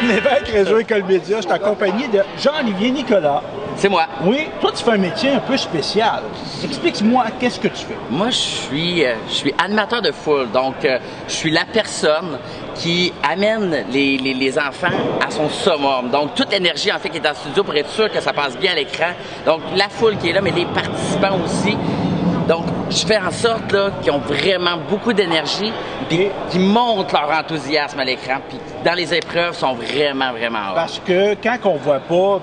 Lévesque, Réseau École Média. Je suis accompagné de Jean-Olivier Nicolas. C'est moi. Oui, toi, tu fais un métier un peu spécial. Explique-moi, qu'est-ce que tu fais? Moi, je suis animateur de foule. Donc, je suis la personne qui amène les enfants à son summum. Donc, toute l'énergie, en fait, qui est en studio pour être sûr que ça passe bien à l'écran. Donc, la foule qui est là, mais les participants aussi. Donc, je fais en sorte qu'ils ont vraiment beaucoup d'énergie puis qui montrent leur enthousiasme à l'écran. Puis dans les épreuves, sont vraiment, vraiment hauts. Parce que quand on voit pas,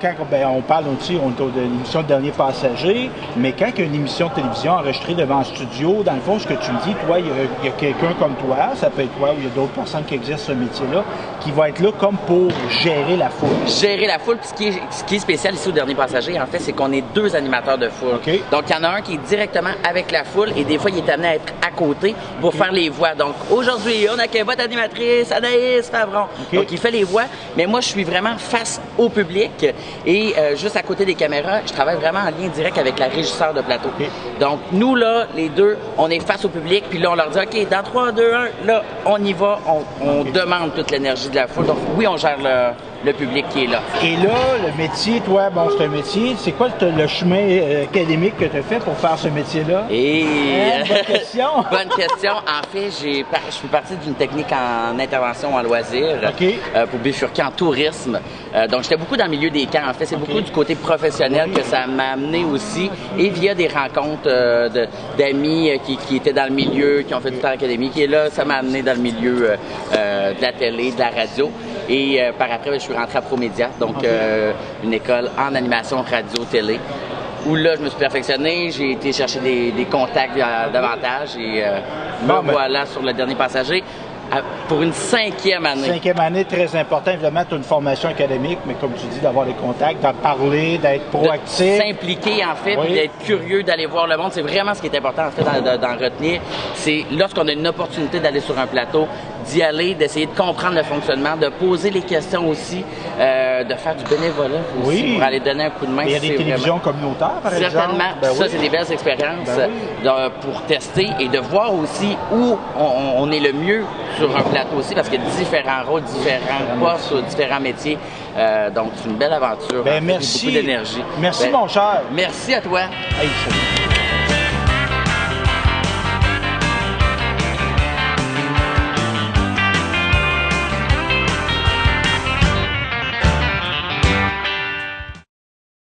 on parle aussi, on est de l'émission de Dernier Passager, mais quand il y a une émission de télévision enregistrée devant un studio, dans le fond, ce que tu me dis, toi, il y a quelqu'un comme toi, ça peut être toi ou il y a d'autres personnes qui exercent ce métier-là, qui va être là comme pour gérer la foule. Gérer la foule, puis ce qui est spécial ici au Dernier Passager, en fait, c'est qu'on est deux animateurs de foule. Okay. Donc, il y en a un qui est directement avec la foule et des fois, il est amené à être à côté pour faire les voix. Donc, aujourd'hui, on a qu'une votre animatrice, Anaïs Favron. Okay. Donc, il fait les voix, mais moi, je suis vraiment face au public et juste à côté des caméras, je travaille vraiment en lien direct avec la régisseur de plateau. Okay. Donc, nous, là, les deux, on est face au public, puis là, on leur dit, OK, dans 3, 2, 1, là, on y va, on demande toute l'énergie de la foule. Donc, oui, on gère le public qui est là. Et là, le métier, toi, bon, c'est un métier. C'est quoi le chemin académique que tu as fait pour faire ce métier-là? Bonne question. Bonne question. En fait, je suis parti d'une technique en intervention en loisirs pour bifurquer en tourisme. Donc, j'étais beaucoup dans le milieu des camps. En fait, c'est beaucoup du côté professionnel que ça m'a amené aussi. Et via des rencontres d'amis qui étaient dans le milieu, qui ont fait du temps académique. Et là, ça m'a amené dans le milieu de la télé, de la radio. Et par après, je suis rentré à Promédia, donc une école en animation radio-télé, où là, je me suis perfectionné, j'ai été chercher des contacts davantage et voilà sur le Dernier Passager. Pour une 5e année. 5e année, très important. Évidemment, tu as une formation académique, mais comme tu dis, d'avoir des contacts, d'en parler, d'être proactif. S'impliquer, en fait, puis d'être curieux, d'aller voir le monde. C'est vraiment ce qui est important, en fait, d'en retenir. C'est lorsqu'on a une opportunité d'aller sur un plateau, d'y aller, d'essayer de comprendre le fonctionnement, de poser les questions aussi, de faire du bénévolat aussi pour aller donner un coup de main. Il y a des télévisions communautaires, par exemple. Certainement. Ça, c'est des belles expériences pour tester et de voir aussi où on est le mieux sur un plateau aussi, parce qu'il y a différents rôles, différents postes, différents métiers. Donc, c'est une belle aventure. Merci. Beaucoup d'énergie. Merci, mon cher. Merci à toi. Hey, salut.